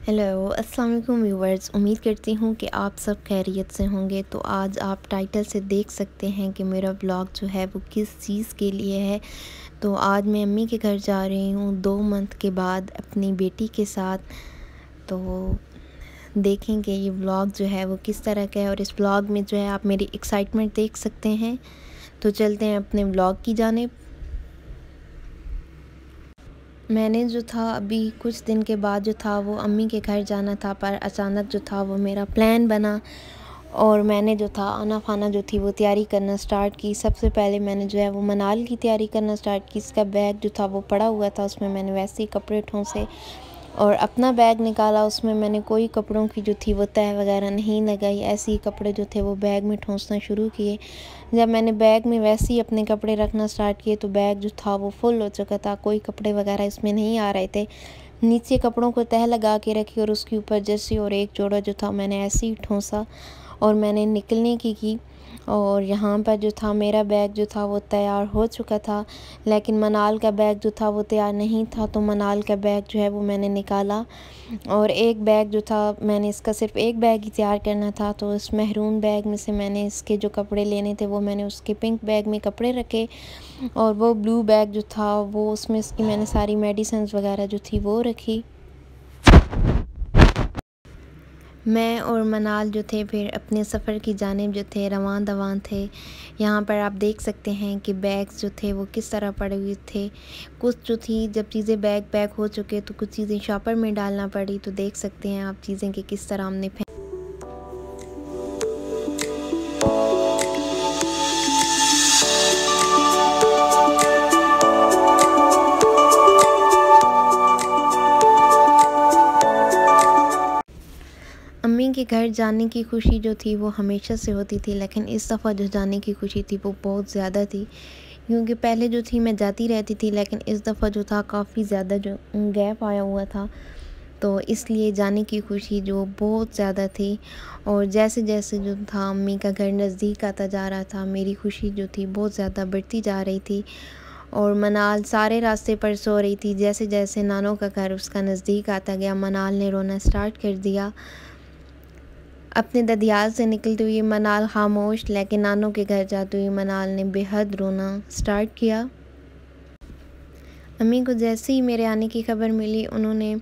Hello अस्सलाम वालेकुम viewers, उम्मीद करती हूँ कि आप सब खैरियत से होंगे। तो आज आप टाइटल से देख सकते हैं कि मेरा ब्लॉग जो है वो किस चीज़ के लिए है। तो आज मैं अम्मी के घर जा रही हूँ 2 मंथ के बाद अपनी बेटी के साथ। तो देखेंगे ये ब्लॉग जो है वो किस तरह का है और इस ब्लॉग में जो है आप मेरी एक्साइटमेंट देख सकते हैं। तो चलते हैं अपने ब्लॉग की जानिब। मैंने जो था अभी कुछ दिन के बाद जो था वो अम्मी के घर जाना था, पर अचानक जो था वो मेरा प्लान बना और मैंने जो था आना फाना जो थी वो तैयारी करना स्टार्ट की। सबसे पहले मैंने जो है वो मनाल की तैयारी करना स्टार्ट की। इसका बैग जो था वो पड़ा हुआ था, उसमें मैंने वैसे ही कपड़े ठूंसे और अपना बैग निकाला। उसमें मैंने कोई कपड़ों की जो थी वो तह वगैरह नहीं लगाई, ऐसे ही कपड़े जो थे वो बैग में ठूंसना शुरू किए। जब मैंने बैग में वैसे ही अपने कपड़े रखना स्टार्ट किए तो बैग जो था वो फुल हो चुका था, कोई कपड़े वगैरह इसमें नहीं आ रहे थे। नीचे कपड़ों को तह लगा के रखी और उसके ऊपर जर्सी और एक जोड़ा जो था मैंने ऐसे ही ठूंसा और मैंने निकलने की। और यहाँ पर जो था मेरा बैग जो था वो तैयार हो चुका था, लेकिन मनाल का बैग जो था वो तैयार नहीं था। तो मनाल का बैग जो है वो मैंने निकाला और एक बैग जो था मैंने इसका सिर्फ एक बैग ही तैयार करना था। तो इस महरून बैग में से मैंने इसके जो कपड़े लेने थे वो मैंने उसके पिंक बैग में कपड़े रखे और वो ब्लू बैग जो था वो उसमें इसकी मैंने सारी मेडिसिन वगैरह जो थी वो रखी। मैं और मनाल जो थे फिर अपने सफ़र की जानिब जो थे रवान दवान थे। यहाँ पर आप देख सकते हैं कि बैग्स जो थे वो किस तरह पड़े हुए थे। कुछ जो थी जब चीज़ें बैग पैक हो चुके तो कुछ चीज़ें शॉपर में डालना पड़ी। तो देख सकते हैं आप चीज़ें कि किस तरह हमने अम्मी के घर जाने की खुशी जो थी वो हमेशा से होती थी, लेकिन इस दफ़ा जो जाने की खुशी थी वो बहुत ज़्यादा थी। क्योंकि पहले जो थी मैं जाती रहती थी, लेकिन इस दफ़ा जो था काफ़ी ज़्यादा जो गैप आया हुआ था, तो इसलिए जाने की खुशी जो बहुत ज़्यादा थी। और जैसे जैसे जो था अम्मी का घर नज़दीक आता जा रहा था, मेरी खुशी जो थी बहुत ज़्यादा बढ़ती जा रही थी। और मनाल सारे रास्ते पर सो रही थी। जैसे जैसे नानों का घर उसका नज़दीक आता गया, मनाल ने रोना स्टार्ट कर दिया। अपने ददियाल से निकलते हुए मनाल खामोश, लेकिन नानों के घर जाते हुए मनाल ने बेहद रोना स्टार्ट किया। अम्मी को जैसे ही मेरे आने की खबर मिली, उन्होंने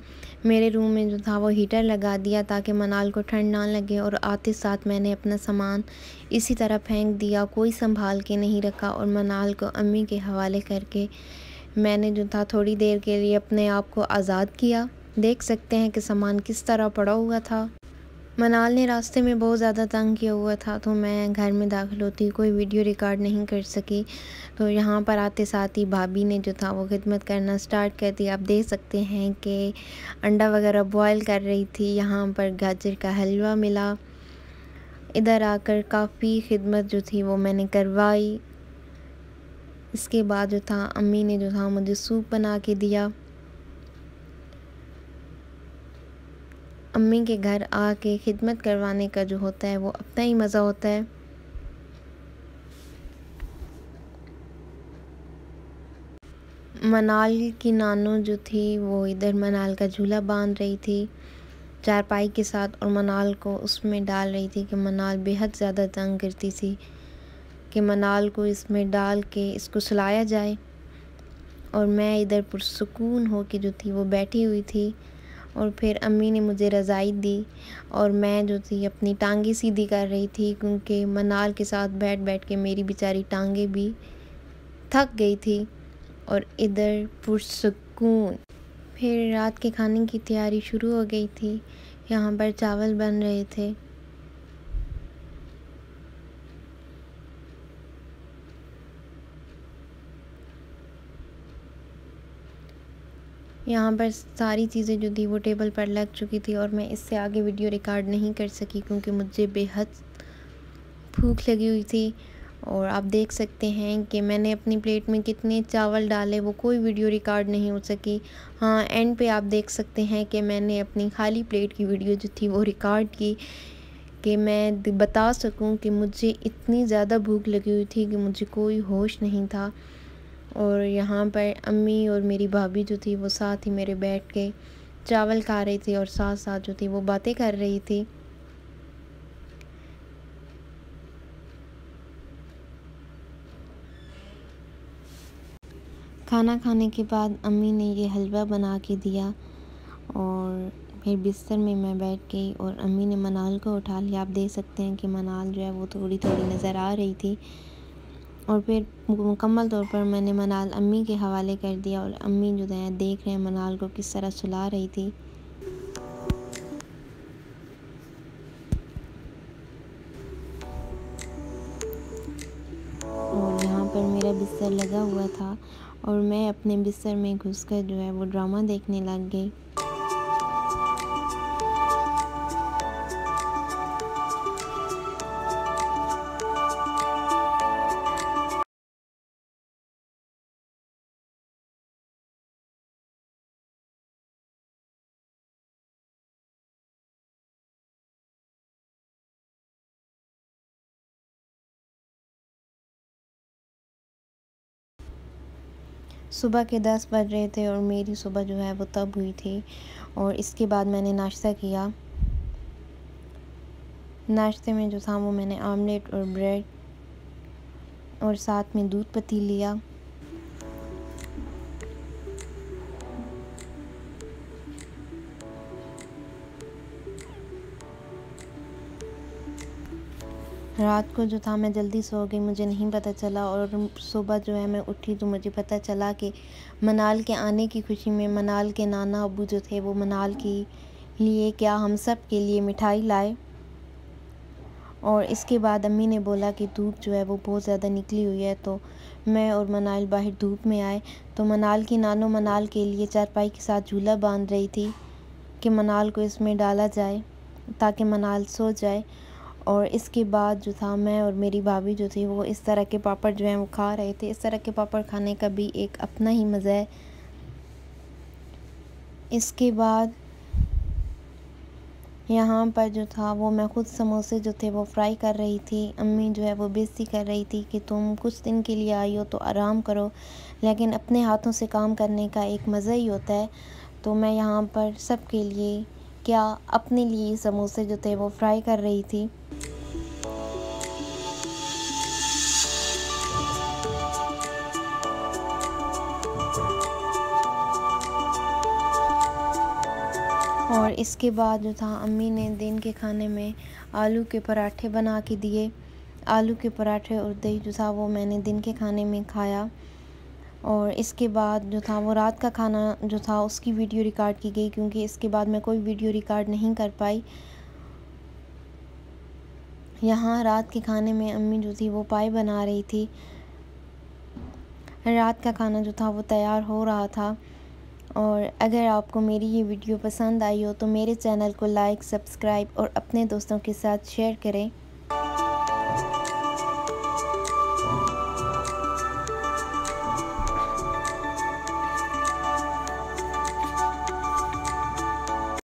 मेरे रूम में जो था वो हीटर लगा दिया ताकि मनाल को ठंड ना लगे। और आते साथ मैंने अपना सामान इसी तरह फेंक दिया, कोई संभाल के नहीं रखा और मनाल को अम्मी के हवाले करके मैंने जो था थोड़ी देर के लिए अपने आप को आज़ाद किया। देख सकते हैं कि सामान किस तरह पड़ा हुआ था। मनाल ने रास्ते में बहुत ज़्यादा तंग किया हुआ था, तो मैं घर में दाखिल होती कोई वीडियो रिकॉर्ड नहीं कर सकी। तो यहाँ पर आते साथ ही भाभी ने जो था वो खिदमत करना स्टार्ट कर दी। आप देख सकते हैं कि अंडा वगैरह बॉयल कर रही थी, यहाँ पर गाजर का हलवा मिला। इधर आकर काफ़ी खिदमत जो थी वो मैंने करवाई। इसके बाद जो था अम्मी ने जो था मुझे सूप बना के दिया। अम्मी के घर आके खिदमत करवाने का जो होता है वो अपना ही मज़ा होता है। मनाल की नानू जो थी वो इधर मनाल का झूला बांध रही थी चारपाई के साथ और मनाल को उसमें डाल रही थी कि मनाल बेहद ज़्यादा तंग करती थी कि मनाल को इसमें डाल के इसको सुलाया जाए। और मैं इधर पुरसुकून हो के जो थी वो बैठी हुई थी। और फिर अम्मी ने मुझे रज़ाई दी और मैं जो थी अपनी टांगे सीधी कर रही थी, क्योंकि मनाल के साथ बैठ बैठ के मेरी बेचारी टांगे भी थक गई थी। और इधर पुरसुकून फिर रात के खाने की तैयारी शुरू हो गई थी। यहाँ पर चावल बन रहे थे। यहाँ पर सारी चीज़ें जो थी वो टेबल पर लग चुकी थी और मैं इससे आगे वीडियो रिकॉर्ड नहीं कर सकी क्योंकि मुझे बेहद भूख लगी हुई थी। और आप देख सकते हैं कि मैंने अपनी प्लेट में कितने चावल डाले वो कोई वीडियो रिकॉर्ड नहीं हो सकी। हाँ, एंड पे आप देख सकते हैं कि मैंने अपनी खाली प्लेट की वीडियो जो थी वो रिकॉर्ड की कि मैं बता सकूं कि मुझे इतनी ज़्यादा भूख लगी हुई थी कि मुझे कोई होश नहीं था। और यहाँ पर अम्मी और मेरी भाभी जो थी वो साथ ही मेरे बैठ के चावल खा रही थी और साथ साथ जो थी वो बातें कर रही थी। खाना खाने के बाद अम्मी ने ये हलवा बना के दिया और फिर बिस्तर में मैं बैठ गई और अम्मी ने मनाल को उठा लिया। आप देख सकते हैं कि मनाल जो है वो थोड़ी थोड़ी नज़र आ रही थी और फिर मुकम्मल तौर पर मैंने मनाल अम्मी के हवाले कर दिया और अम्मी जो है देख रहे हैं मनाल को किस तरह सुला रही थी। और यहाँ पर मेरा बिस्तर लगा हुआ था और मैं अपने बिस्तर में घुसकर जो है वो ड्रामा देखने लग गई। सुबह के 10 बज रहे थे और मेरी सुबह जो है वो तब हुई थी और इसके बाद मैंने नाश्ता किया। नाश्ते में जो था वो मैंने आमलेट और ब्रेड और साथ में दूध पत्ती लिया। रात को जो था मैं जल्दी सो गई, मुझे नहीं पता चला और सुबह जो है मैं उठी तो मुझे पता चला कि मनाल के आने की खुशी में मनाल के नाना अब्बू जो थे वो मनाल के लिए क्या हम सब के लिए मिठाई लाए। और इसके बाद अम्मी ने बोला कि धूप जो है वो बहुत ज़्यादा निकली हुई है, तो मैं और मनाल बाहर धूप में आए तो मनाल की नानो मनाल के लिए चारपाई के साथ झूला बांध रही थी कि मनाल को इसमें डाला जाए ताकि मनाल सो जाए। और इसके बाद जो था मैं और मेरी भाभी जो थी वो इस तरह के पापड़ जो हैं वो खा रहे थे। इस तरह के पापड़ खाने का भी एक अपना ही मज़ा है। इसके बाद यहाँ पर जो था वो मैं ख़ुद समोसे जो थे वो फ्राई कर रही थी। अम्मी जो है वो बेइज्जती कर रही थी कि तुम कुछ दिन के लिए आई हो तो आराम करो, लेकिन अपने हाथों से काम करने का एक मज़ा ही होता है। तो मैं यहाँ पर सब के लिए क्या अपने लिए समोसे जो थे वो फ्राई कर रही थी। और इसके बाद जो था अम्मी ने दिन के खाने में आलू के पराठे बना के दिए। आलू के पराठे और दही जो था वो मैंने दिन के खाने में खाया। और इसके बाद जो था वो रात का खाना जो था उसकी वीडियो रिकॉर्ड की गई, क्योंकि इसके बाद मैं कोई वीडियो रिकॉर्ड नहीं कर पाई। यहाँ रात के खाने में अम्मी जो थी वो पाई बना रही थी। रात का खाना जो था वो तैयार हो रहा था। और अगर आपको मेरी ये वीडियो पसंद आई हो तो मेरे चैनल को लाइक, सब्सक्राइब और अपने दोस्तों के साथ शेयर करें।